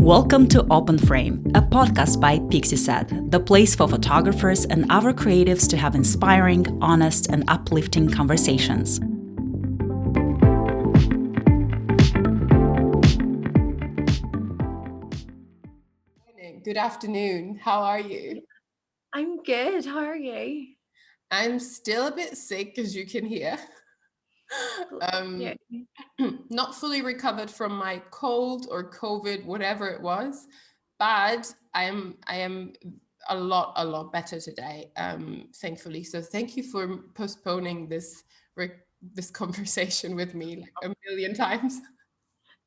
Welcome to OpenFrame, a podcast by Pixie Said, the place for photographers and other creatives to have inspiring, honest, and uplifting conversations. Good afternoon. How are you? I'm good. How are you? I'm still a bit sick, as you can hear. Not fully recovered from my cold or COVID, whatever it was, but I am a lot better today, thankfully. So thank you for postponing this conversation with me like a million times.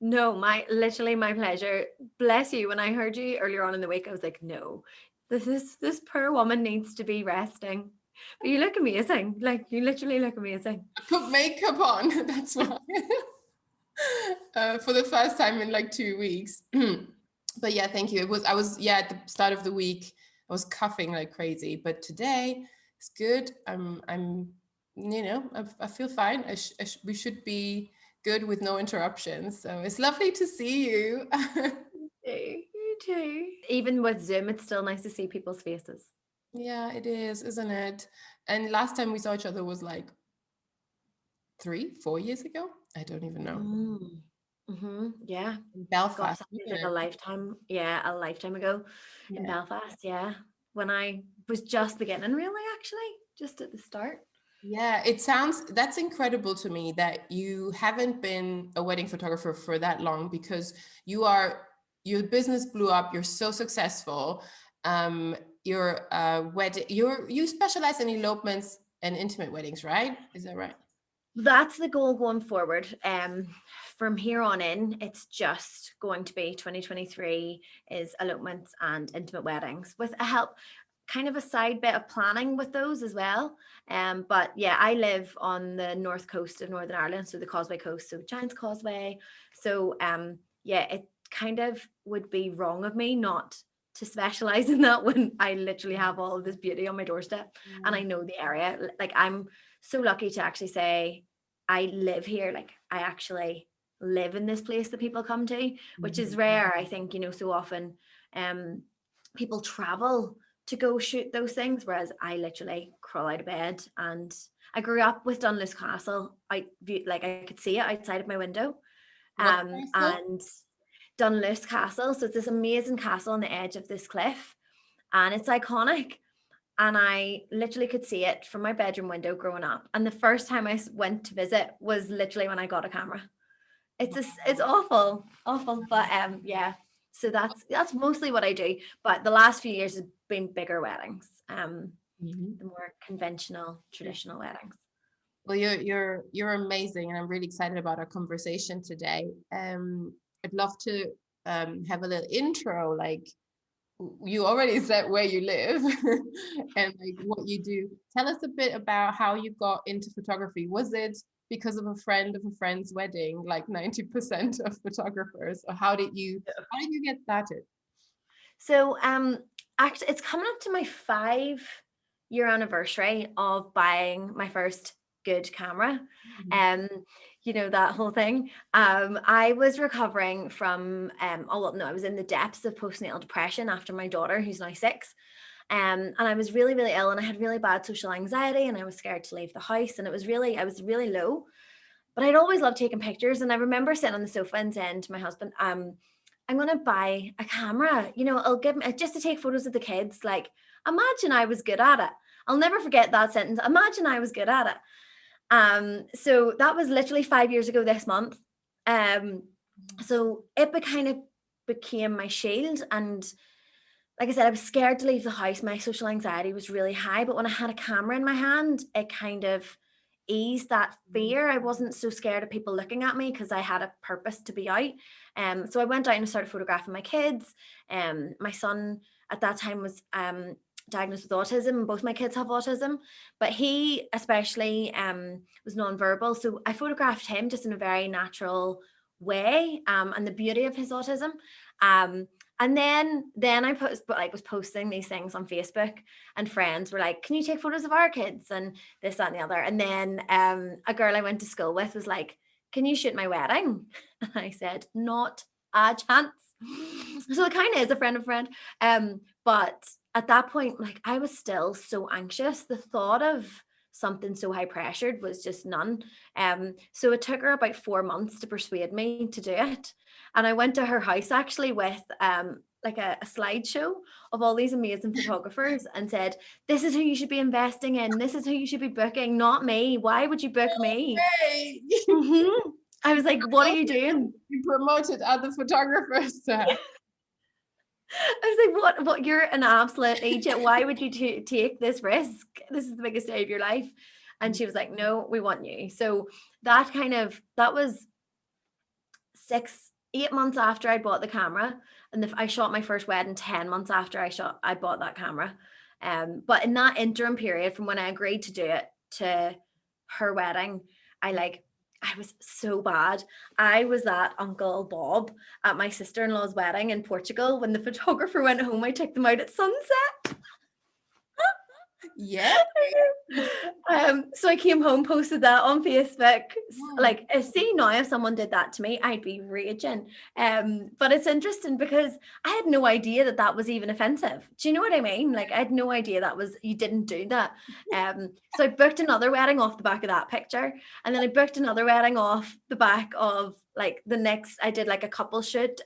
No, my pleasure. Bless you. When I heard you earlier on in the week, I was like, no, this poor woman needs to be resting. But you look amazing. Like, you literally look amazing. I put makeup on, that's why. For the first time in like 2 weeks. But yeah, thank you. I was at the start of the week, I was coughing like crazy, but today it's good. I feel fine. We should be good with no interruptions. So it's lovely to see you. You too. Even with Zoom, it's still nice to see people's faces. Yeah, it is, isn't it? And last time we saw each other was like 3-4 years ago. I don't even know. Yeah. In Belfast. Gosh, like a lifetime. Yeah, a lifetime ago in Belfast. Yeah. When I was just beginning, really, actually, just at the start. Yeah, that's incredible to me that you haven't been a wedding photographer for that long, because your business blew up. You're so successful. You specialize in elopements and intimate weddings, right? Is that right? That's the goal going forward. From here on in, it's just going to be 2023 is elopements and intimate weddings with a help, kind of a side bit of planning with those as well. But yeah, I live on the north coast of Northern Ireland, so the Causeway Coast, so Giant's Causeway. So it kind of would be wrong of me not to specialize in that when I literally have all of this beauty on my doorstep and I know the area. Like, I'm so lucky to actually say I live here. Like, I actually live in this place that people come to, which is rare. I think, so often people travel to go shoot those things, whereas I literally crawl out of bed. And I grew up with Dunluce Castle. I could see it outside of my window. And Dunluce Castle. So it's this amazing castle on the edge of this cliff, and it's iconic. And I literally could see it from my bedroom window growing up. And the first time I went to visit was literally when I got a camera. It's awful, but yeah. So that's mostly what I do. But the last few years has been bigger weddings, the more conventional, traditional weddings. Well, you're amazing, and I'm really excited about our conversation today. I'd love to have a little intro. Like, you already said where you live and like what you do. Tell us a bit about how you got into photography. Was it because of a friend of a friend's wedding, like 90% of photographers, or how did you get started? So actually, it's coming up to my 5-year anniversary of buying my first good camera. That whole thing. I was recovering from I was in the depths of postnatal depression after my daughter, who's now 6. And I was really, really ill, and I had really bad social anxiety, and I was scared to leave the house, and I was really low. But I'd always loved taking pictures. And I remember sitting on the sofa and saying to my husband, I'm going to buy a camera, I'll give me just to take photos of the kids. Like, imagine I was good at it. I'll never forget that sentence. Imagine I was good at it. So that was literally 5 years ago this month. So it kind of became my shield. And like I said, I was scared to leave the house. My social anxiety was really high, but when I had a camera in my hand, it kind of eased that fear. I wasn't so scared of people looking at me because I had a purpose to be out. So I went out and started photographing my kids. My son at that time was diagnosed with autism, and both my kids have autism, but he especially was nonverbal. So I photographed him just in a very natural way, and the beauty of his autism. And then I was posting these things on Facebook, and friends were like, can you take photos of our kids and this, that, and the other? And then a girl I went to school with was like, can you shoot my wedding? And I said, not a chance. So it kind of is a friend of a friend. But at that point, like I was still so anxious. The thought of something so high pressured was just none. So it took her about 4 months to persuade me to do it. And I went to her house actually with like a slideshow of all these amazing photographers and said, this is who you should be investing in. This is who you should be booking, not me. Why would you book me? Hey, Mhm. I was like, what are you doing? you promoted other photographers. I was like, what, you're an absolute idiot. Why would you take this risk? This is the biggest day of your life. And she was like, no, we want you. So that was 8 months after I bought the camera. And I shot my first wedding 10 months after I bought that camera. But in that interim period from when I agreed to do it to her wedding, I was so bad. I was that Uncle Bob at my sister-in-law's wedding in Portugal. When the photographer went home, I took them out at sunset. Yeah. So I came home, posted that on Facebook. Like, if someone did that to me, I'd be raging. But it's interesting because I had no idea that was even offensive. Do you know what I mean? Like, I had no idea you didn't do that. So I booked another wedding off the back of that picture, and then I booked another wedding off the back of like the next. I did like a couple shoot,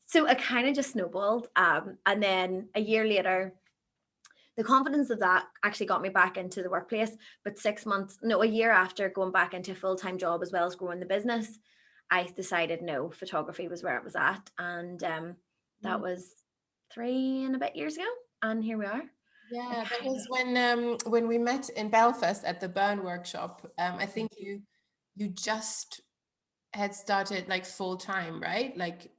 so it kind of just snowballed. And then a year later, the confidence of that actually got me back into the workplace. But a year after going back into a full-time job as well as growing the business, I decided no, photography was where it was at. And that was 3 and a bit years ago. And here we are. Yeah, that was when we met in Belfast at the Burn workshop. I think you just had started like full time, right? Like,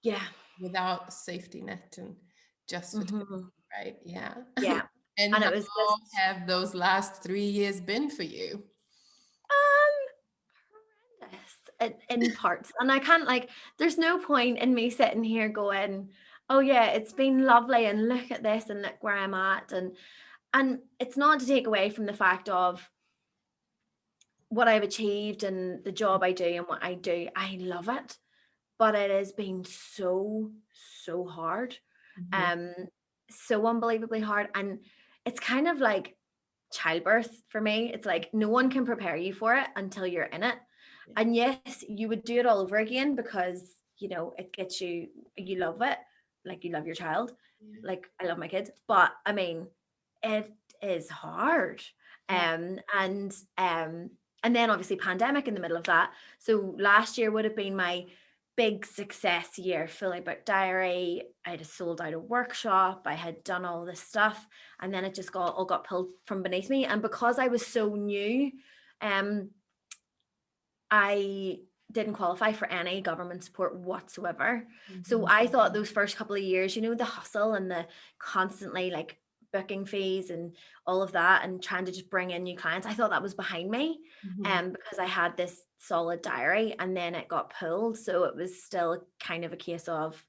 yeah, without a safety net and just photography, right? Yeah. Yeah. And it how was have those last 3 years been for you? horrendous in parts. And I can't there's no point in me sitting here going, oh yeah, it's been lovely and look at this and look where I'm at. And it's not to take away from the fact of what I've achieved and the job I do and what I do. I love it, but it has been so hard, so unbelievably hard. And it's kind of like childbirth for me. It's like no one can prepare you for it until you're in it. And yes, you would do it all over again because it gets you love it, like you love your child. Like I love my kids, but I mean it is hard. And then obviously pandemic in the middle of that. So last year would have been my big success year, fully booked diary. I had sold out a workshop. I had done all this stuff, and then it just all got pulled from beneath me. And because I was so new, I didn't qualify for any government support whatsoever. So I thought those first couple of years, the hustle and the constantly like booking fees and all of that and trying to just bring in new clients, I thought that was behind me. Because I had this solid diary, and then it got pulled. So it was still kind of a case of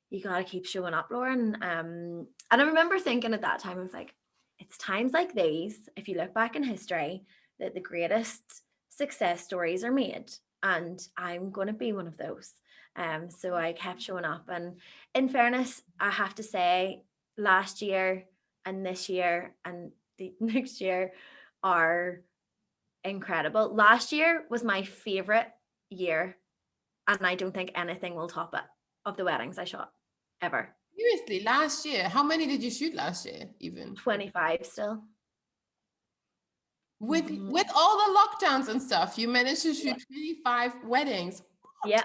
you got to keep showing up, Lauren. And I remember thinking at that time, I was like, it's times like these, if you look back in history, that the greatest success stories are made, and I'm going to be one of those. So I kept showing up, and in fairness, I have to say last year and this year and the next year are incredible. Last year was my favorite year, and I don't think anything will top it, of the weddings I shot ever. Seriously, last year, how many did you shoot last year? Even 25 still. With all the lockdowns and stuff, you managed to shoot 25 weddings. Yeah.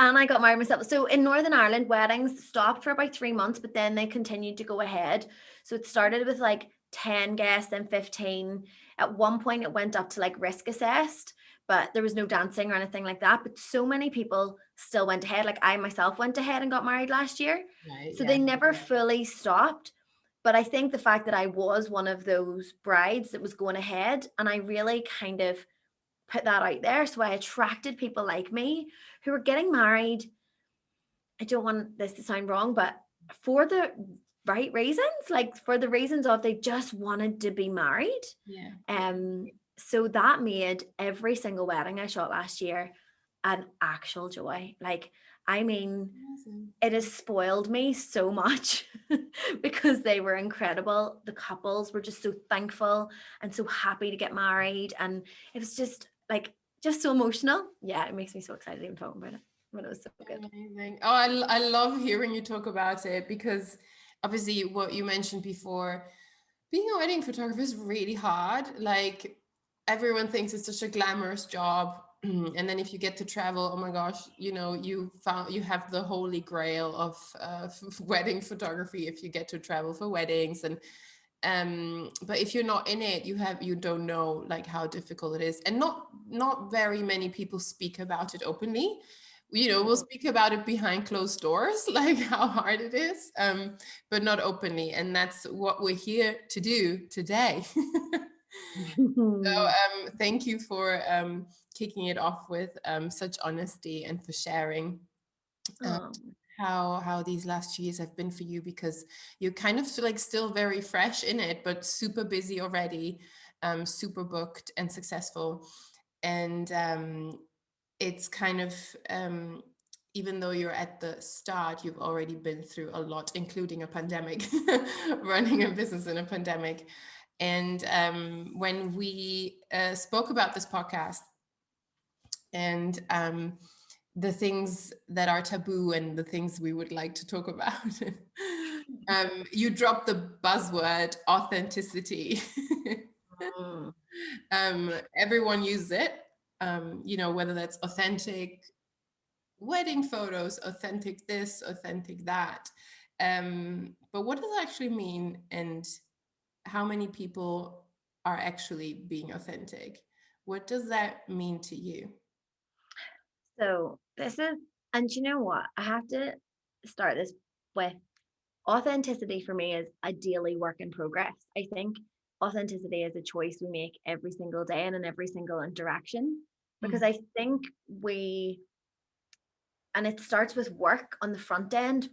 And I got married myself. So in Northern Ireland, weddings stopped for about 3 months, but then they continued to go ahead. So it started with like 10 guests, then 15. At one point it went up to like risk assessed, but there was no dancing or anything like that. But so many people still went ahead. Like I myself went ahead and got married last year. Right, so they never fully stopped. But I think the fact that I was one of those brides that was going ahead, and I really kind of put that out there. So I attracted people like me who were getting married. I don't want this to sound wrong, but for the right reasons, like for the reasons of they just wanted to be married. So that made every single wedding I shot last year an actual joy. Like I mean, Amazing. it has spoiled me so much because they were incredible. The couples were just so thankful and so happy to get married. And it was just like, just so emotional. Yeah, it makes me so excited even talking about it. But it was so good. Amazing. Oh, I love hearing you talk about it, because obviously what you mentioned before, being a wedding photographer is really hard. Like, everyone thinks it's such a glamorous job. And then if you get to travel, oh my gosh, you have the holy grail of wedding photography if you get to travel for weddings. And but if you're not in it, you don't know like how difficult it is, and not very many people speak about it openly. We'll speak about it behind closed doors, like how hard it is, but not openly, and that's what we're here to do today. So thank you for kicking it off with such honesty, and for sharing Oh. how these last 2 years have been for you, because you're kind of like still very fresh in it, but super busy already, super booked and successful. And it's kind of even though you're at the start, you've already been through a lot, including a pandemic, running a business in a pandemic. And when we spoke about this podcast, and the things that are taboo and the things we would like to talk about, you dropped the buzzword authenticity. Everyone uses it, whether that's authentic wedding photos, authentic this, authentic that. But what does it actually mean, and how many people are actually being authentic? What does that mean to you? So this is, and you know what? I have to start this with authenticity. For me, is a daily work in progress. I think authenticity is a choice we make every single day and in every single interaction, because I think and it starts with work on the front end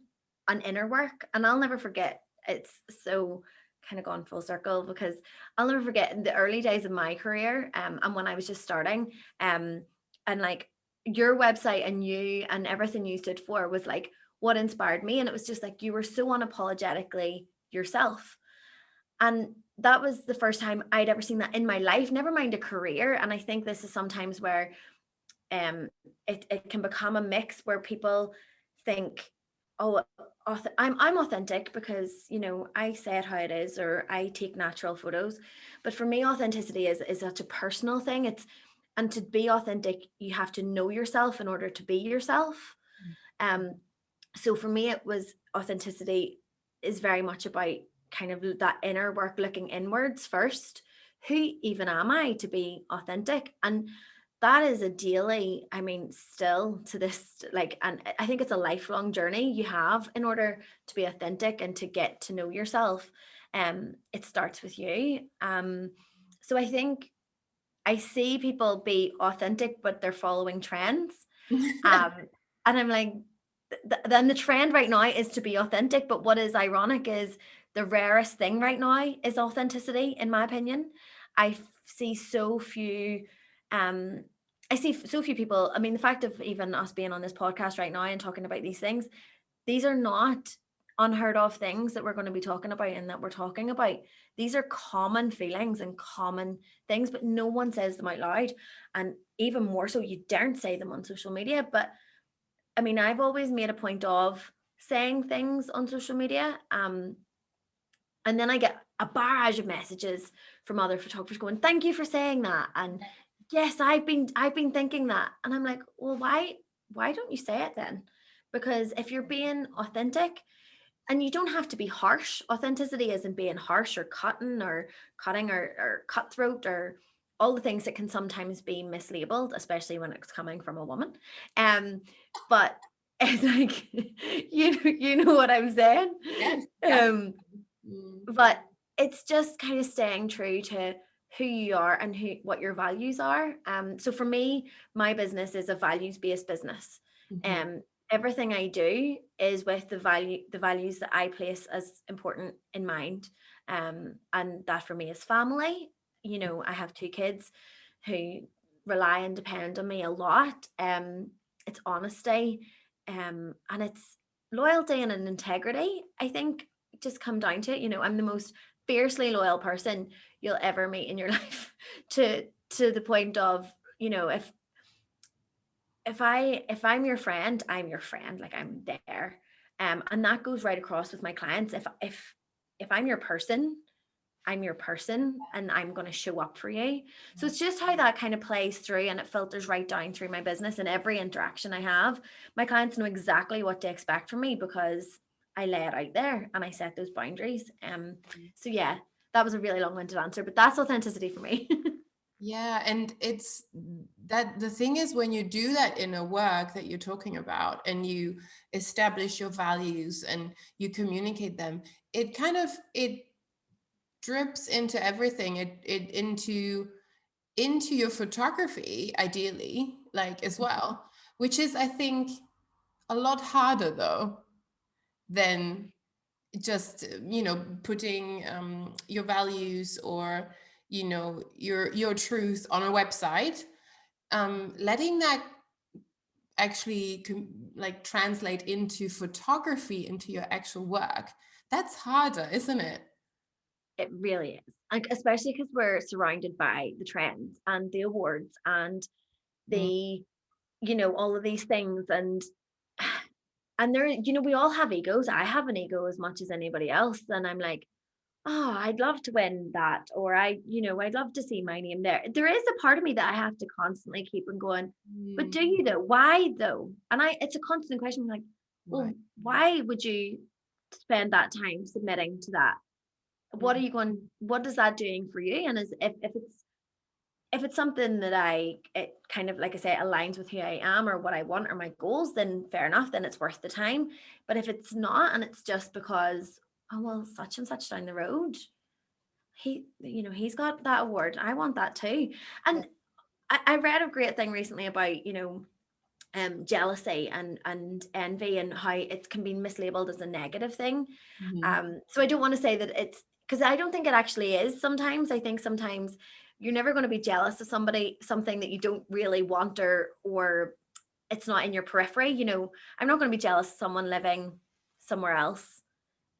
and inner work. And I'll never forget, it's so kind of gone full circle, because I'll never forget in the early days of my career, and when I was just starting, and like your website and you and everything you stood for was like what inspired me. And it was just like you were so unapologetically yourself. And that was the first time I'd ever seen that in my life, never mind a career. And I think this is sometimes where it can become a mix where people think, oh, I'm authentic because I say it how it is, or I take natural photos. But for me, authenticity is such a personal thing. And to be authentic, you have to know yourself in order to be yourself. So for me, it was authenticity is very much about kind of that inner work, looking inwards first. Who even am I to be authentic? And that is a daily, I mean, still to this, like, and I think it's a lifelong journey you have in order to be authentic and to get to know yourself. It starts with you. So I think I see people be authentic, but they're following trends. And I'm like, then the trend right now is to be authentic. But what is ironic is the rarest thing right now is authenticity, in my opinion. I see so few, I see so few people. I mean, the fact of even us being on this podcast right now and talking about these things, these are not unheard of things that we're going to be talking about and that we're talking about. These are common feelings and common things, but no one says them out loud. And even more so, you daren't say them on social media. But I mean, I've always made a point of saying things on social media. And then I get a barrage of messages from other photographers going, "Thank you for saying that." And yes, I've been thinking that. And I'm like, well, why don't you say it then? Because if you're being authentic, and you don't have to be harsh. Authenticity isn't being harsh or cutting or cutthroat or all the things that can sometimes be mislabeled, especially when it's coming from a woman. But it's like you know what I'm saying. Yes. But it's just kind of staying true to who you are and what your values are. So for me, my business is a values-based business. Everything I do is with the values that I place as important in mind. And that for me is family. I have 2 kids who rely and depend on me a lot. It's honesty, and it's loyalty and an integrity, I think, just come down to it. You know, I'm the most fiercely loyal person you'll ever meet in your life, to the point of, you know, if I'm your friend, I'm your friend, like I'm there. And that goes right across with my clients. If I'm your person, I'm your person, and I'm going to show up for you. So it's just how that kind of plays through, and it filters right down through my business and every interaction I have. My clients know exactly what to expect from me because I lay it out there and I set those boundaries. So yeah, that was a really long-winded answer, but that's authenticity for me. Yeah, and it's that the thing is, when you do that inner work that you're talking about and you establish your values and you communicate them, it drips into everything, it into your photography, ideally, like, as well, which is, I think, a lot harder though than just, putting your values or, your truth on a website. Letting that actually like translate into photography, into your actual work, that's harder, isn't it? It really is. Like, especially because we're surrounded by the trends and the awards and Mm. the, you know, all of these things. And there, you know, we all have egos. I have an ego as much as anybody else. And I'm like, oh, I'd love to win that. Or I'd love to see my name there. There is a part of me that I have to constantly keep on going, but do you though? Why though? And it's a constant question, like, well, Right. why would you spend that time submitting to that? What are you going, what is that doing for you? And if it's something that it kind of, like I say, aligns with who I am or what I want or my goals, then fair enough, then it's worth the time. But if it's not, and it's just because, oh well, such and such down the road, he's got that award, I want that too. And I read a great thing recently about, jealousy and envy, and how it can be mislabeled as a negative thing. So I don't want to say that it's, because I don't think it actually is. Sometimes I think sometimes you're never going to be jealous of something that you don't really want, or it's not in your periphery. You know, I'm not going to be jealous of someone living somewhere else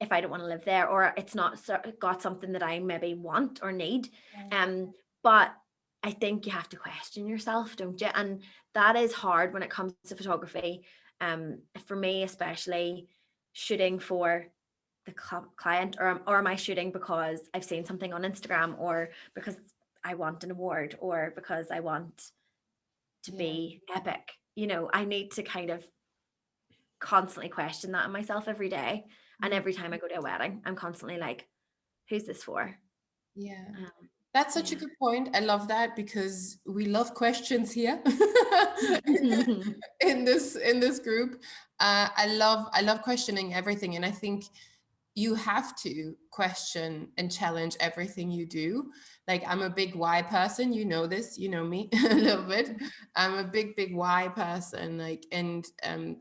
if I don't want to live there, or it's not got something that I maybe want or need. But I think you have to question yourself, don't you? And that is hard when it comes to photography. For me, especially shooting for the client, or am I shooting because I've seen something on Instagram, or because I want an award, or because I want to be epic? You know, I need to kind of constantly question that in myself every day. And every time I go to a wedding, I'm constantly like, who's this for? Yeah. That's such a good point. I love that, because we love questions here in this group. I love questioning everything, and I think you have to question and challenge everything you do. Like, I'm a big why person, you know this, you know me a little bit. I'm a big why person, like, and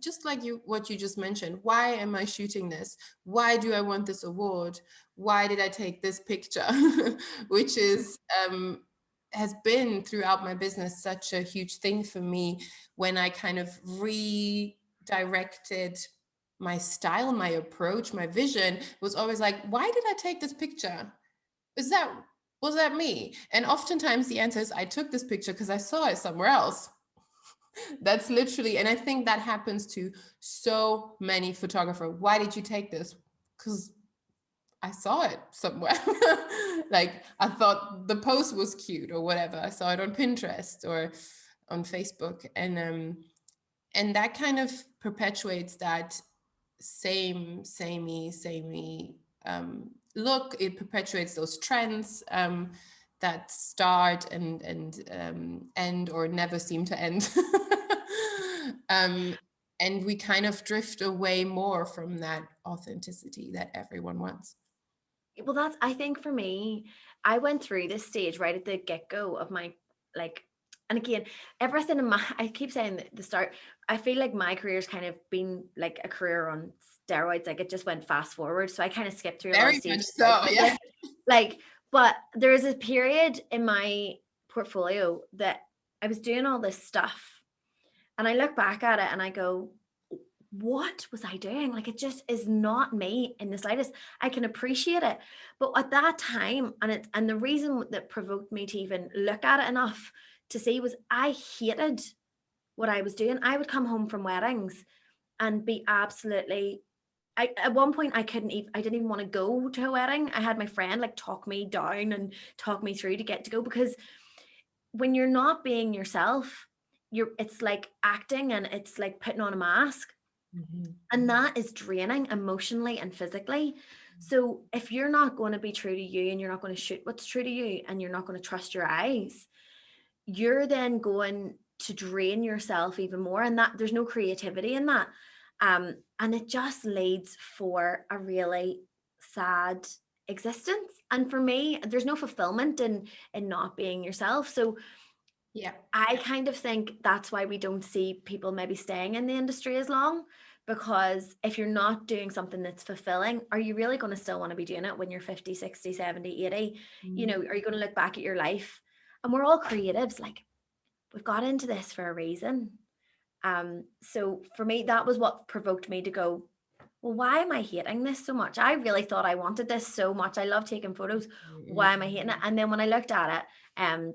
just like what you just mentioned, why am I shooting this? Why do I want this award? Why did I take this picture? Which is has been throughout my business such a huge thing for me, when I kind of redirected my style, my approach, my vision. Was always like, why did I take this picture? Was that me? And oftentimes the answer is, I took this picture because I saw it somewhere else. That's literally, and I think that happens to so many photographers. Why did you take this? Because I saw it somewhere. Like, I thought the post was cute or whatever. I saw it on Pinterest or on Facebook. And that kind of perpetuates that samey look. It perpetuates those trends that start and end, or never seem to end. And we kind of drift away more from that authenticity that everyone wants. Well, I think for me, I went through this stage right at the get-go of my, like, and again, everything in my, I keep saying the start, I feel like my career's kind of been like a career on steroids. Like, it just went fast forward. So I kind of skipped through a lot Very of stages. much so, yeah. Like, but there is a period in my portfolio that I was doing all this stuff, and I look back at it and I go, what was I doing? Like, it just is not me in the slightest. I can appreciate it. But at that time, and the reason that provoked me to even look at it enough to see was I hated what I was doing. I would come home from weddings and be absolutely, at one point I didn't even want to go to a wedding. I had my friend like talk me down and talk me through to get to go, because when you're not being yourself, it's like acting and it's like putting on a mask. And that is draining emotionally and physically. So if you're not going to be true to you, and you're not going to shoot what's true to you, and you're not going to trust your eyes, you're then going to drain yourself even more. And that there's no creativity in that. And it just leads for a really sad existence. And for me, there's no fulfillment in not being yourself. So Yeah. I kind of think that's why we don't see people maybe staying in the industry as long, because if you're not doing something that's fulfilling, are you really going to still want to be doing it when you're 50, 60, 70, 80? You know, are you going to look back at your life? And we're all creatives. Like, we've got into this for a reason. So for me, that was what provoked me to go, well, why am I hating this so much? I really thought I wanted this so much. I love taking photos. Why am I hating it? And then when I looked at it, and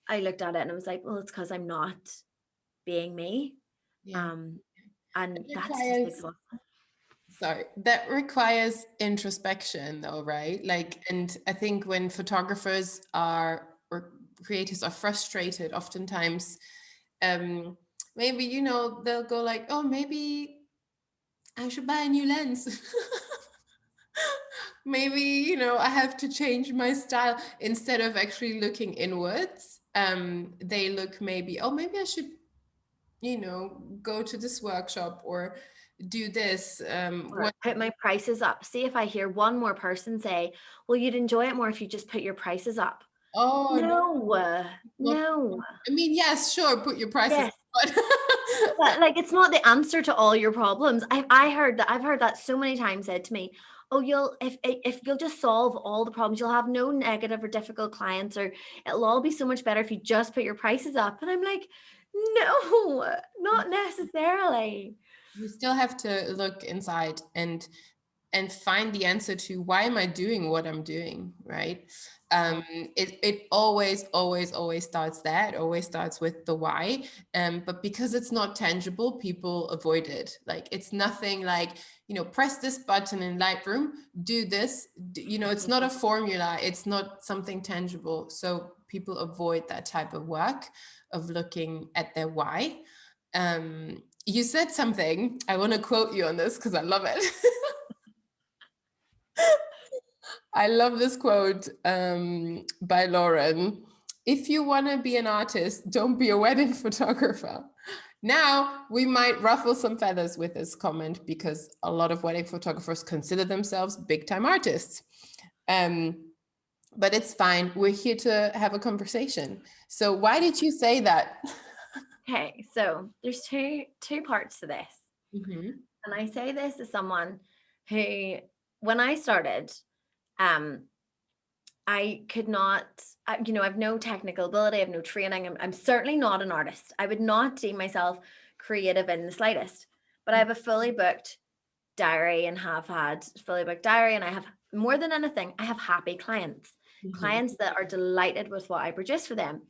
I was like, well, it's because I'm not being me. Yeah. And that's just like, sorry, that requires introspection though, right? Like, and I think when photographers or creators are frustrated, oftentimes, maybe, you know, they'll go like, oh, maybe I should buy a new lens. Maybe, you know, I have to change my style. Instead of actually looking inwards, they look maybe, oh, maybe I should, you know, go to this workshop or do this. or put my prices up. See if I hear one more person say, well, you'd enjoy it more if you just put your prices up. Oh, no. I mean, yes, sure, put your prices Yes. up. But like, it's not the answer to all your problems. I've heard that so many times said to me, oh, if you'll just solve all the problems, you'll have no negative or difficult clients, or it'll all be so much better if you just put your prices up. And I'm like, no, not necessarily. You still have to look inside and find the answer to why am I doing what I'm doing, right? It always starts there. It always starts with the why. But because it's not tangible, people avoid it. Like, it's nothing like, you know, press this button in Lightroom, do this, you know, it's not a formula. It's not something tangible. So people avoid that type of work of looking at their why. You said something, I want to quote you on this because I love it. I love this quote by Lauren. If you want to be an artist, don't be a wedding photographer. Now, we might ruffle some feathers with this comment because a lot of wedding photographers consider themselves big time artists. But it's fine. We're here to have a conversation. So why did you say that? Okay, so there's two parts to this. Mm-hmm. And I say this as someone who, when I started, I could not, you know, I have no technical ability, I have no training. I'm certainly not an artist. I would not deem myself creative in the slightest, but I have a fully booked diary and have had fully booked diary. And I have, more than anything, I have happy clients, clients that are delighted with what I produce for them.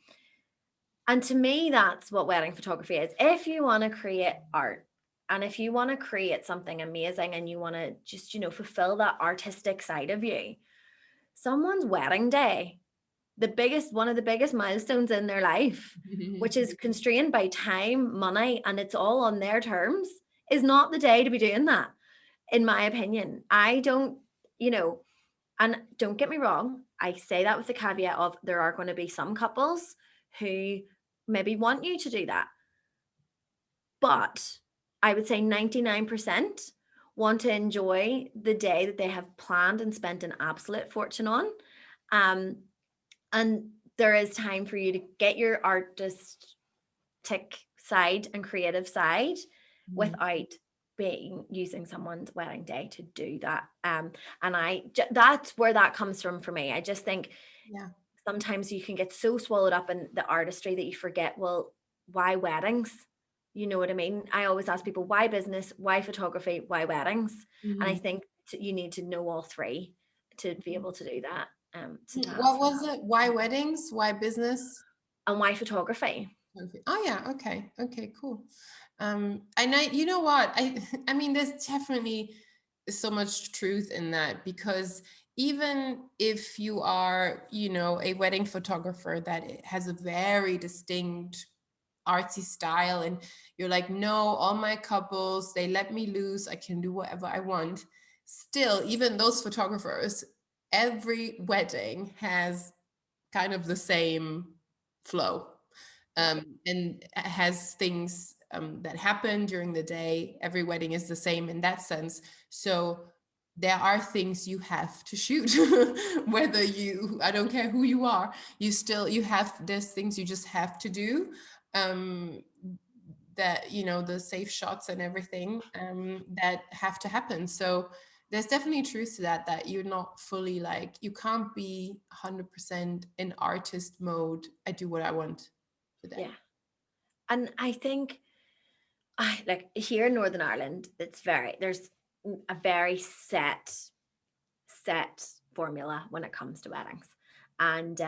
And to me, that's what wedding photography is. If you want to create art, and if you want to create something amazing, and you want to just, you know, fulfill that artistic side of you, someone's wedding day, one of the biggest milestones in their life, which is constrained by time, money, and it's all on their terms, is not the day to be doing that, in my opinion. I don't, you know, and don't get me wrong, I say that with the caveat of there are going to be some couples who maybe want you to do that. But I would say 99% want to enjoy the day that they have planned and spent an absolute fortune on. And there is time for you to get your artistic side and creative side without using someone's wedding day to do that. And that's where that comes from for me. I just think sometimes you can get so swallowed up in the artistry that you forget, well, why weddings? You know what I mean? I always ask people, why business, why photography, why weddings? And I think you need to know all three to be able to do that. What was it? Why weddings? Why business? And why photography? Oh yeah, okay, cool. And you know what? I mean, there's definitely so much truth in that, because even if you are, a wedding photographer that has a very distinct artsy style, and you're like, no, all my couples, they let me loose, I can do whatever I want. Still, even those photographers, every wedding has kind of the same flow, and has things that happen during the day. Every wedding is the same in that sense. So there are things you have to shoot, whether I don't care who you are, there's things you just have to do, that, the safe shots and everything, that have to happen. So there's definitely truth to that you're not fully, like, you can't be 100% in artist mode. I do what I want today. Yeah. And I think like here in Northern Ireland, there's a very set formula when it comes to weddings. And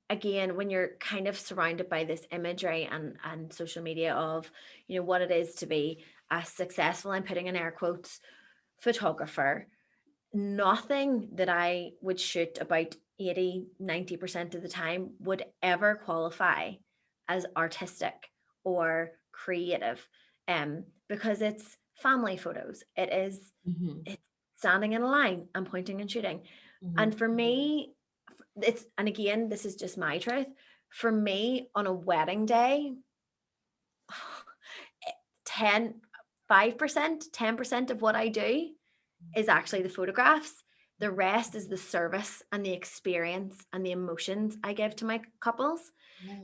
again, when you're kind of surrounded by this imagery and social media of, what it is to be a successful, I'm putting in air quotes, photographer, nothing that I would shoot about 80-90% of the time would ever qualify as artistic or creative, because it's family photos. It is it's standing in a line and pointing and shooting. And for me, and again, this is just my truth, for me on a wedding day, 5%, 10% of what I do is actually the photographs. The rest is the service and the experience and the emotions I give to my couples,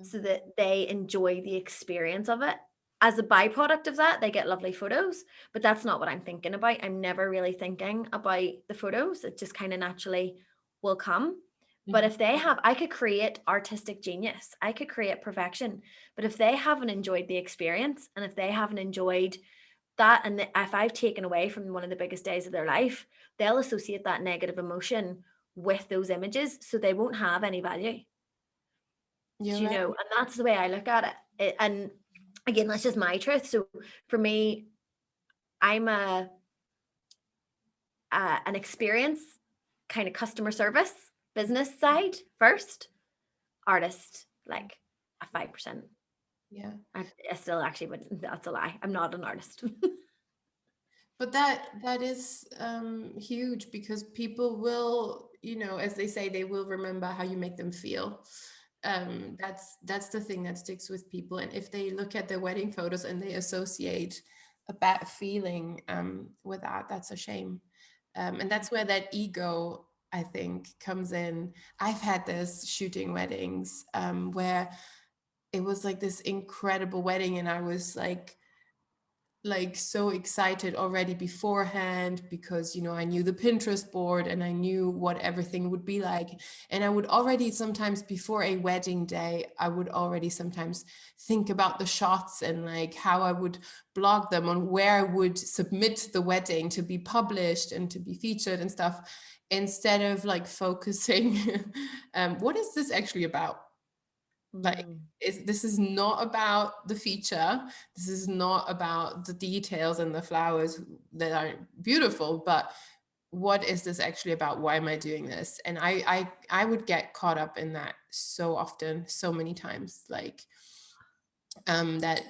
so that they enjoy the experience of it. As a byproduct of that, they get lovely photos, but that's not what I'm thinking about. I'm never really thinking about the photos. It just kind of naturally will come. But if I could create artistic genius, I could create perfection. But if they haven't enjoyed the experience, and if they haven't enjoyed that, and if I've taken away from one of the biggest days of their life, they'll associate that negative emotion with those images, so they won't have any value. And that's the way I look at it. And again, that's just my truth. So for me, I'm an experience kind of customer service business side first, artist like a 5%. Yeah, I still actually, but that's a lie. I'm not an artist. but that is huge, because people will, as they say, they will remember how you make them feel. That's the thing that sticks with people. And if they look at their wedding photos and they associate a bad feeling with that, that's a shame. And that's where that ego, I think, comes in. I've had this shooting weddings where it was like this incredible wedding, and I was like so excited already beforehand, because I knew the Pinterest board and I knew what everything would be like. And I would already sometimes, before a wedding day, I would already sometimes think about the shots and like how I would blog them, on where I would submit the wedding to be published and to be featured and stuff, instead of like focusing what is this actually about. Like, this is not about the feature. This is not about the details and the flowers that are beautiful, but what is this actually about? Why am I doing this? And I would get caught up in that so often, so many times, like that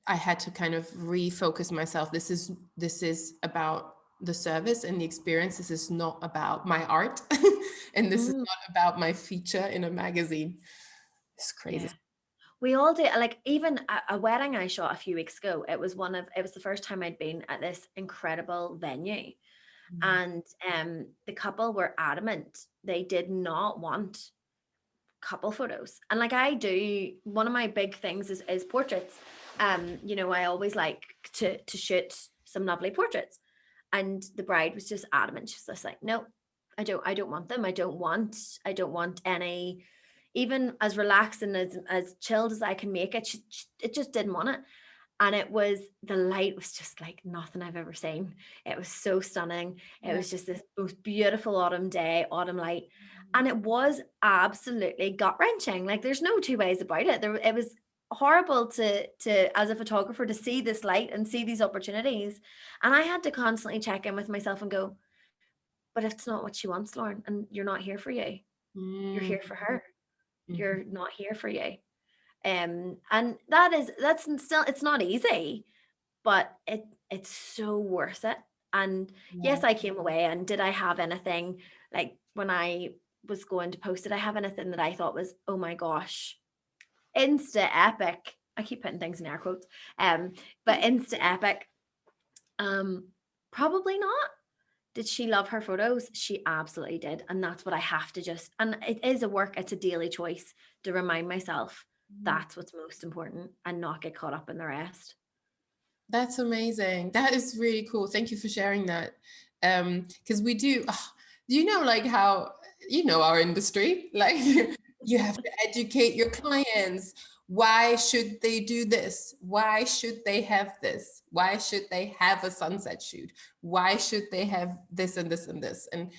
I had to kind of refocus myself. This is about the service and the experience. This is not about my art, and this is not about my feature in a magazine. It's crazy. Yeah. We all do. Like, even a wedding I shot a few weeks ago, it was the first time I'd been at this incredible venue. And the couple were adamant they did not want couple photos. And like, I do, one of my big things is portraits. I always like to shoot some lovely portraits. And the bride was just adamant. She was just like, no, I don't want them. I don't want any, even as relaxed and as chilled as I can make it, it just didn't want it. And the light was just like nothing I've ever seen. It was so stunning. It was just this most beautiful autumn day, autumn light. And it was absolutely gut-wrenching. Like there's no two ways about it. It was horrible to as a photographer to see this light and see these opportunities. And I had to constantly check in with myself and go, but it's not what she wants, Lauren, and you're not here for you. You're here for her. You're not here for you. And that's still, it's not easy, but it's so worth it. And yes, I came away, and did I have anything, like when I was going to post, did I have anything that I thought was, oh my gosh, insta epic? I keep putting things in air quotes, but insta epic, probably not. Did she love her photos? She absolutely did. And that's what I have to and it is it's a daily choice to remind myself that's what's most important and not get caught up in the rest. That's amazing. That is really cool. Thank you for sharing that. Because we do, like how, our industry, like you have to educate your clients. Why should they do this? Why should they have this? Why should they have a sunset shoot? Why should they have this and this and this? And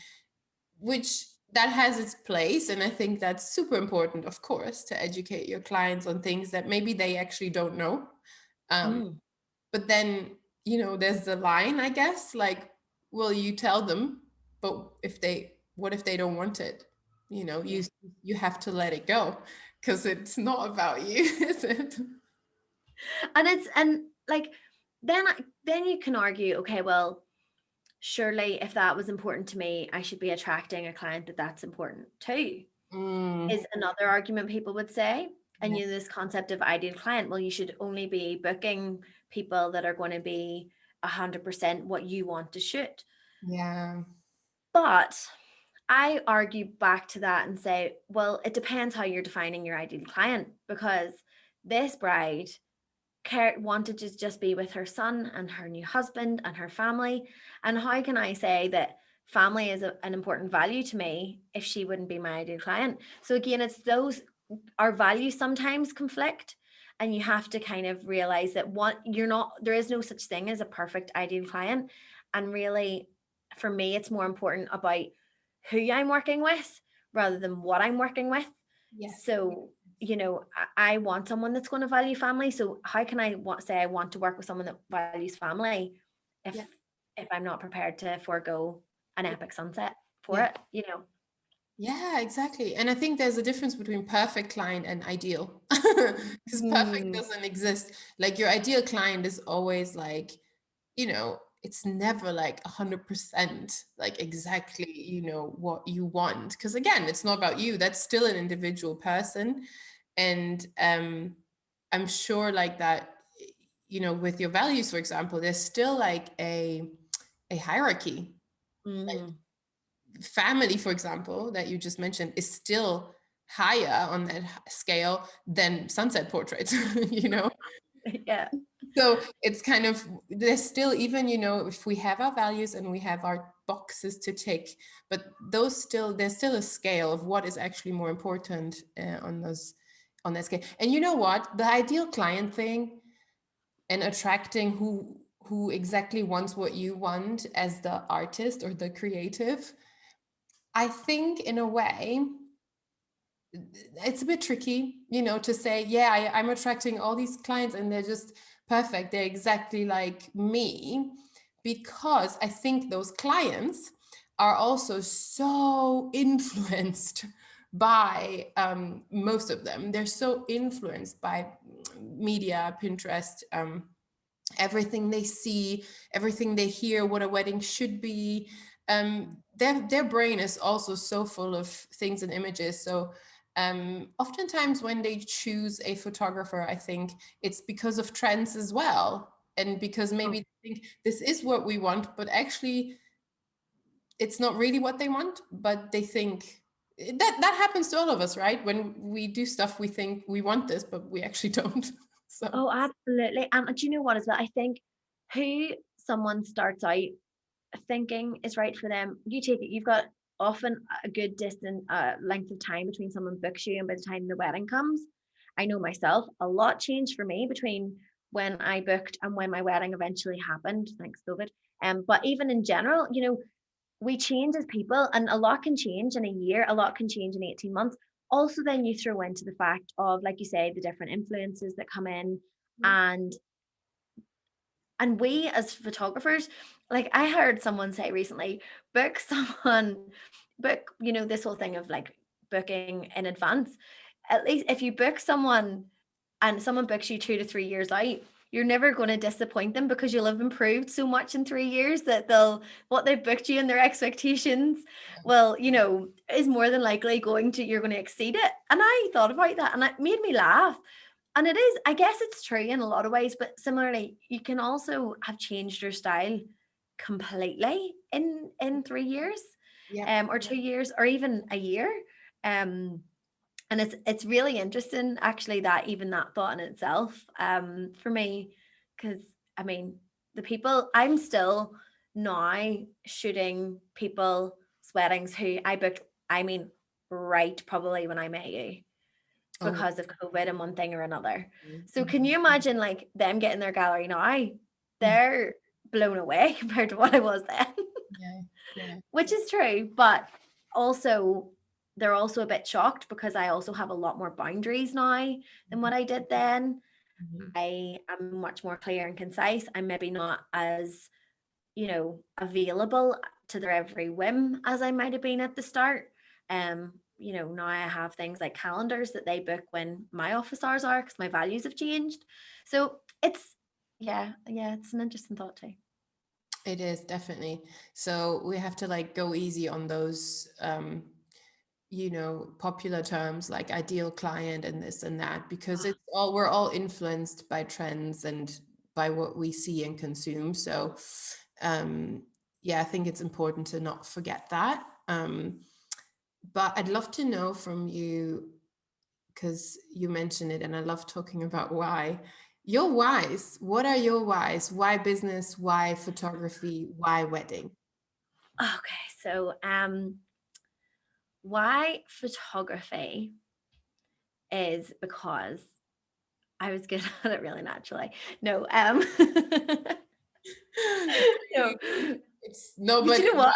which that has its place. And I think that's super important, of course, to educate your clients on things that maybe they actually don't know. But then, there's the line, I guess, like, well, you tell them, but what if they don't want it? You have to let it go, because it's not about you, is it? And like, then you can argue, okay, well, surely if that was important to me, I should be attracting a client that's important too, is another argument people would say. And this concept of ideal client, well, you should only be booking people that are going to be 100% what you want to shoot. Yeah. But I argue back to that and say, well, it depends how you're defining your ideal client, because this bride wanted to just be with her son and her new husband and her family. And how can I say that family is an important value to me if she wouldn't be my ideal client? So again, it's our values sometimes conflict, and you have to kind of realize that there is no such thing as a perfect ideal client. And really, for me, it's more important about who I'm working with rather than what I'm working with. Yes. So, I want someone that's going to value family. So how can I say I want to work with someone that values family if I'm not prepared to forego an epic sunset for it, Yeah, exactly. And I think there's a difference between perfect client and ideal, because perfect doesn't exist. Like your ideal client is always like, it's never like 100% like exactly, what you want. Because again, it's not about you. That's still an individual person. And I'm sure like that, with your values, for example, there's still like a hierarchy. Like, family, for example, that you just mentioned, is still higher on that scale than sunset portraits, Yeah. So it's kind of, there's still, even, if we have our values and we have our boxes to tick, but there's still a scale of what is actually more important on that scale. And you know what, the ideal client thing and attracting who exactly wants what you want as the artist or the creative, I think in a way, it's a bit tricky, to say, I'm attracting all these clients and they're just perfect. They're exactly like me, because I think those clients are also so influenced by, most of them, they're so influenced by media, Pinterest, everything they see, everything they hear, what a wedding should be. Their brain is also so full of things and images. So oftentimes when they choose a photographer, I think it's because of trends as well. And because maybe they think this is what we want, but actually it's not really what they want, but they think that happens to all of us, right? When we do stuff, we think we want this, but we actually don't. So. Oh, absolutely. And do you know what as well? I think who someone starts out thinking is right for them, you take it, you've got often a good distant length of time between someone books you and by the time the wedding comes. I know myself, a lot changed for me between when I booked and when my wedding eventually happened, thanks COVID. But even in general, you know, we change as people, and a lot can change in a year, a lot can change in 18 months. Also, then you throw into the fact of, like you say, the different influences that come in, and we as photographers, like I heard someone say recently, book, you know, this whole thing of like booking in advance. At least if you book someone and someone books you 2 to 3 years out, you're never going to disappoint them, because you'll have improved so much in 3 years that what they've booked you and their expectations, well, you know, is more than likely you're going to exceed it. And I thought about that and it made me laugh. And it is, I guess it's true in a lot of ways, but similarly, you can also have changed your style completely in 3 years, or 2 years, or even a year. And it's really interesting, actually, that even that thought in itself, for me, because I mean, the people I'm still now shooting people's weddings who I booked, I mean, right, probably when I met you, because of COVID and one thing or another. So can you imagine like them getting their gallery now? They're blown away compared to what I was then. Which is true, but also they're also a bit shocked because I also have a lot more boundaries now than what I did then. I am much more clear and concise. I'm maybe not as, you know, available to their every whim as I might have been at the start. You know, now I have things like calendars that they book when my office hours are, because my values have changed. So it's it's an interesting thought too. It is, definitely. So we have to like go easy on those you know, popular terms like ideal client and this and that, because we're all influenced by trends and by what we see and consume. So I think it's important to not forget that. But I'd love to know from you, because you mentioned it and I love talking about why. Your whys. What are your whys? Why business? Why photography? Why wedding? Okay, so why photography is because I was good at it really naturally. No, no. It's nobody. Do you know what?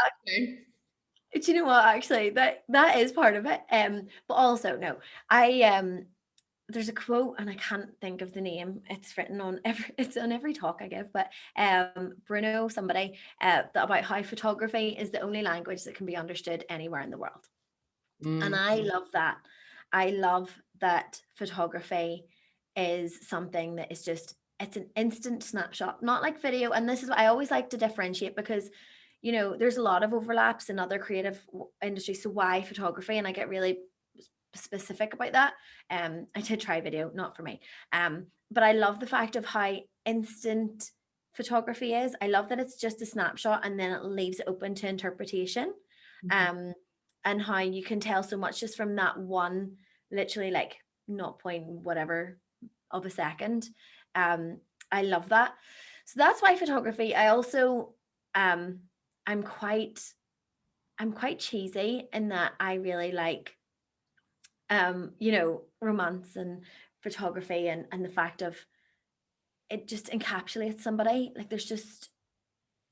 Do you know what? Actually, that is part of it. But also no, I there's a quote and I can't think of the name. It's written on every talk I give, but Bruno somebody about how photography is the only language that can be understood anywhere in the world. And I love that. I love that photography is something that is just, it's an instant snapshot, not like video. And this is what I always like to differentiate, because you know, there's a lot of overlaps in other creative industries. So why photography? And I get really specific about that. I did try video, not for me. But I love the fact of how instant photography is. I love that it's just a snapshot and then it leaves it open to interpretation. And how you can tell so much just from that one, literally like 0. whatever of a second. I love that. So that's why photography. I also I'm quite cheesy in that I really like you know, romance and photography, and the fact of it just encapsulates somebody. Like there's just,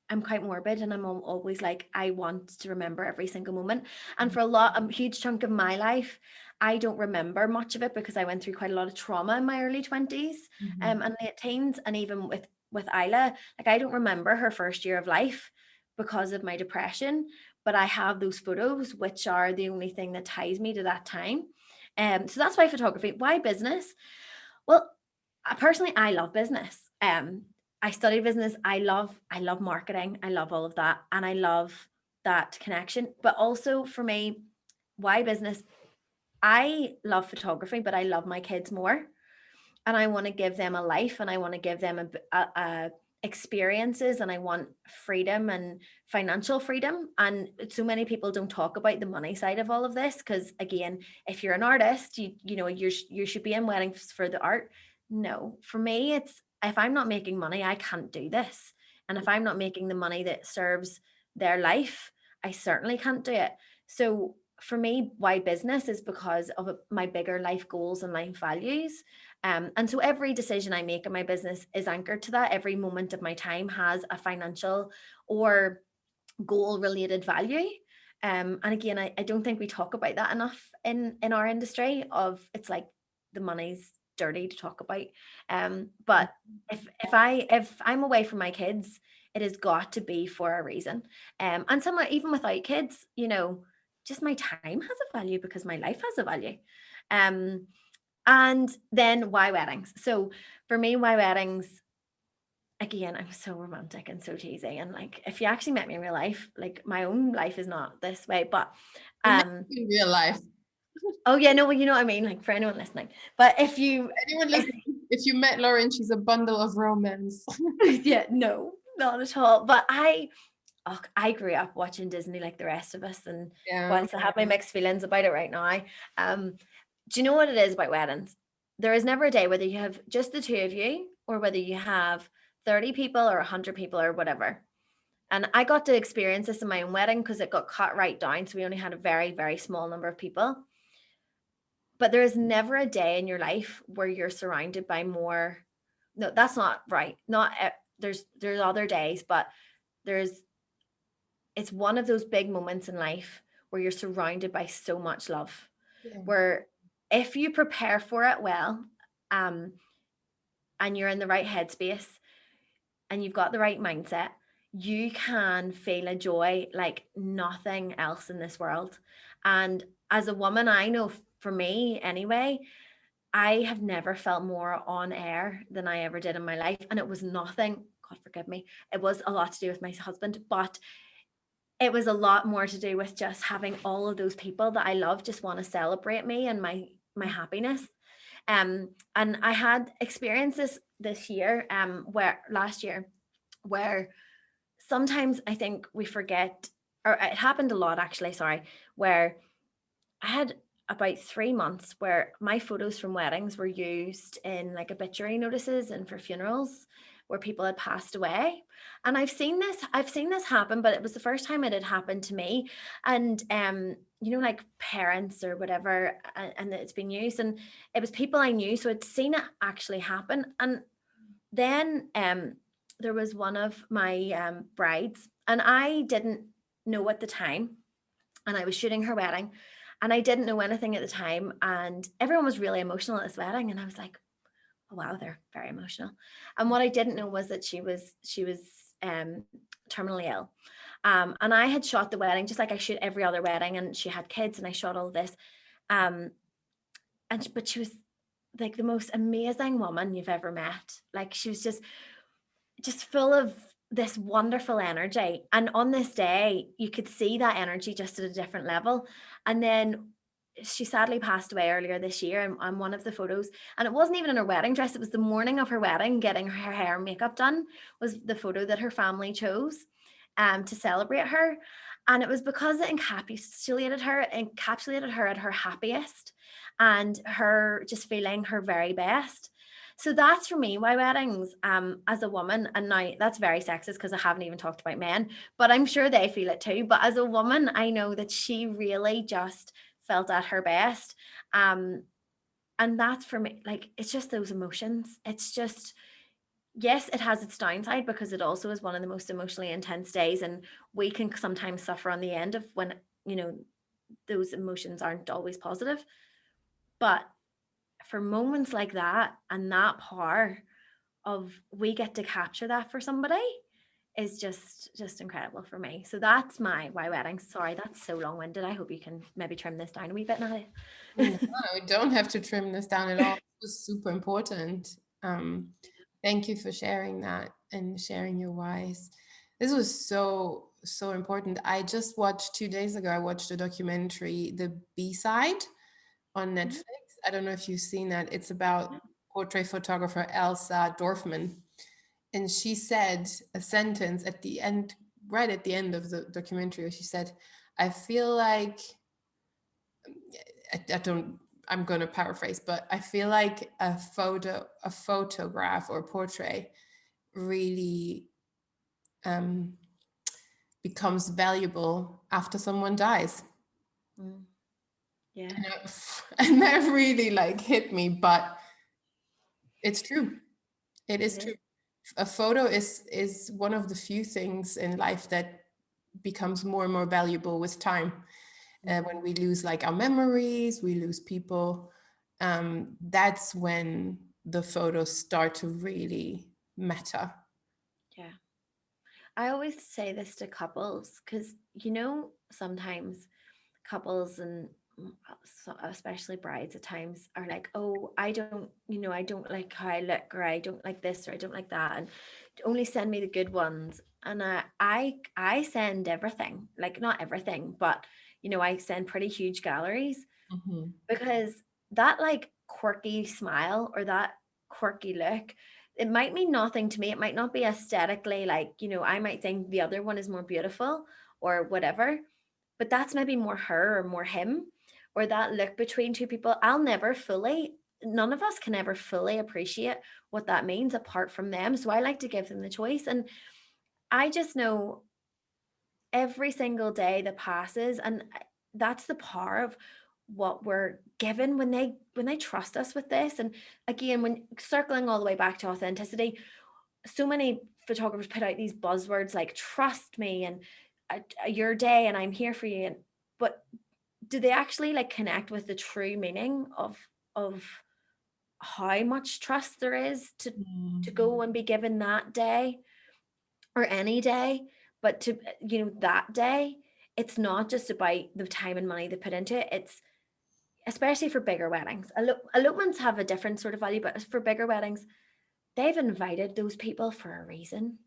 I'm quite morbid, and I'm always like, I want to remember every single moment. And for a huge chunk of my life, I don't remember much of it because I went through quite a lot of trauma in my early 20s and late teens. And even with Isla, like I don't remember her first year of life because of my depression, but I have those photos, which are the only thing that ties me to that time. So that's why photography. Why business? Well, personally, I love business. I studied business. I love marketing. I love all of that. And I love that connection. But also for me, why business? I love photography, but I love my kids more. And I want to give them a life, and I want to give them a experiences, and I want freedom and financial freedom. And so many people don't talk about the money side of all of this, because again, if you're an artist, you know, you should be in weddings for the art. No, for me, it's, if I'm not making money, I can't do this. And if I'm not making the money that serves their life, I certainly can't do it. So for me, why business is because of my bigger life goals and life values. And so every decision I make in my business is anchored to that. Every moment of my time has a financial or goal related value. And again, I don't think we talk about that enough in our industry. Of it's like the money's dirty to talk about. But if I'm away from my kids, it has got to be for a reason. And somewhere even without kids, just my time has a value because my life has a value. And then why weddings? So for me, why weddings? Again, I'm so romantic and so cheesy. And like, if you actually met me in real life, like my own life is not this way, but In real life. oh yeah, no, well, you know what I mean, like for anyone listening. But Anyone listening, if you met Lauren, she's a bundle of romance. yeah, no, not at all. But I grew up watching Disney like the rest of us, and whilst I have my mixed feelings about it right now, do you know what it is about weddings? There is never a day whether you have just the two of you or whether you have 30 people or 100 people or whatever. And I got to experience this in my own wedding because it got cut right down. So we only had a very, very small number of people. But there is never a day in your life where you're surrounded by more. No, that's not right. There's other days, but it's one of those big moments in life where you're surrounded by so much love. Yeah. Where if you prepare for it well, and you're in the right headspace and you've got the right mindset, you can feel a joy like nothing else in this world. And as a woman, I know for me anyway, I have never felt more on air than I ever did in my life. And it was nothing, God forgive me, it was a lot to do with my husband, but it was a lot more to do with just having all of those people that I love just want to celebrate me and my happiness. And I had experienced this year, last year, where sometimes I think we forget, or it happened a lot actually, where I had about 3 months where my photos from weddings were used in like obituary notices and for funerals where people had passed away. And I've seen this happen, but it was the first time it had happened to me. And like parents or whatever, and it's been used, and it was people I knew, so I'd seen it actually happen. And then there was one of my brides, and I didn't know at the time, and I was shooting her wedding, and I didn't know anything at the time, and everyone was really emotional at this wedding, and I was like, oh wow, they're very emotional. And what I didn't know was that she was terminally ill. And I had shot the wedding just like I shoot every other wedding, and she had kids, and I shot all this. But she was like the most amazing woman you've ever met. Like she was just full of this wonderful energy. And on this day, you could see that energy just at a different level. And then she sadly passed away earlier this year on one of the photos. And it wasn't even in her wedding dress. It was the morning of her wedding, getting her hair and makeup done, was the photo that her family chose to celebrate her. And it was because it encapsulated her at her happiest and her just feeling her very best. So that's for me why weddings, as a woman, and now that's very sexist because I haven't even talked about men, but I'm sure they feel it too. But as a woman, I know that she really just felt at her best. And that's for me, like, it's just those emotions. It's just, yes, it has its downside because it also is one of the most emotionally intense days. And we can sometimes suffer on the end of when, those emotions aren't always positive. But for moments like that and that power of we get to capture that for somebody is just incredible for me. So that's my why weddings. Sorry, that's so long-winded. I hope you can maybe trim this down a wee bit now. No, we don't have to trim this down at all. It was super important. Thank you for sharing that and sharing your whys. This was so important. I just watched 2 days ago, I watched a documentary, The B-Side on Netflix. I don't know if you've seen that. It's about portrait photographer Elsa Dorfman. And she said a sentence at the end, right at the end of the documentary, where she said, I feel like, I'm going to paraphrase, but I feel like a photograph or portrait really becomes valuable after someone dies. Yeah. And that really like hit me, but it's true. It is true. A photo is one of the few things in life that becomes more and more valuable with time. When we lose like our memories, we lose people. That's when the photos start to really matter. Yeah. I always say this to couples because, sometimes couples and especially brides at times are like, oh, I don't like how I look, or I don't like this, or I don't like that, and only send me the good ones. And I send everything, like not everything, but I send pretty huge galleries because that like quirky smile or that quirky look, it might mean nothing to me. It might not be aesthetically like, I might think the other one is more beautiful or whatever, but that's maybe more her or more him, or that look between two people. None of us can ever fully appreciate what that means apart from them. So I like to give them the choice. And I just know every single day that passes, and that's the power of what we're given when they trust us with this. And again, when circling all the way back to authenticity, so many photographers put out these buzzwords like trust me and your day and I'm here for you, but do they actually like connect with the true meaning of how much trust there is to go and be given that day or any day? But to that day, it's not just about the time and money they put into it. It's especially for bigger weddings. Elopements have a different sort of value, but for bigger weddings, they've invited those people for a reason.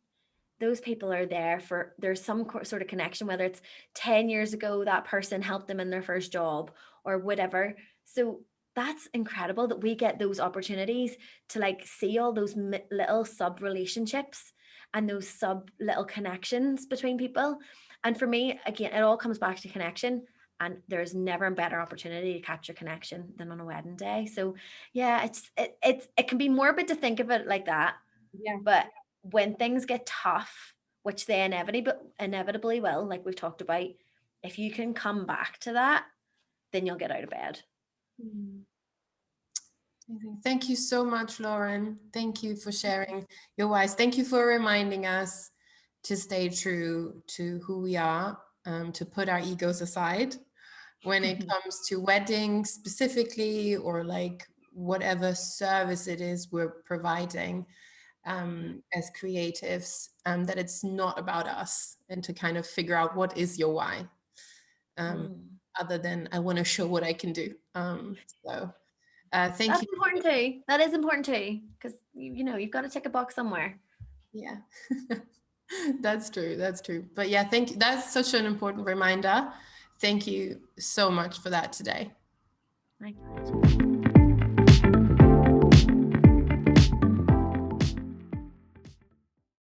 Those people are there for, there's some sort of connection, whether it's 10 years ago that person helped them in their first job or whatever. So that's incredible that we get those opportunities to like see all those little sub relationships and those sub little connections between people. And for me, again, it all comes back to connection. And there's never a better opportunity to capture connection than on a wedding day. So yeah, it can be morbid to think of it like that. Yeah. But when things get tough, which they inevitably will, like we've talked about, if you can come back to that, then you'll get out of bed. Thank you so much, Lauren. Thank you for sharing your wise. Thank you for reminding us to stay true to who we are, to put our egos aside when it comes to weddings specifically, or like whatever service it is we're providing as creatives, that it's not about us, and to kind of figure out what is your why, other than I want to show what I can do. Thank you. That's important too. That is important too, because you've got to tick a box somewhere. Yeah. That's true. That's true. But yeah, thank you. That's such an important reminder. Thank you so much for that today. My pleasure.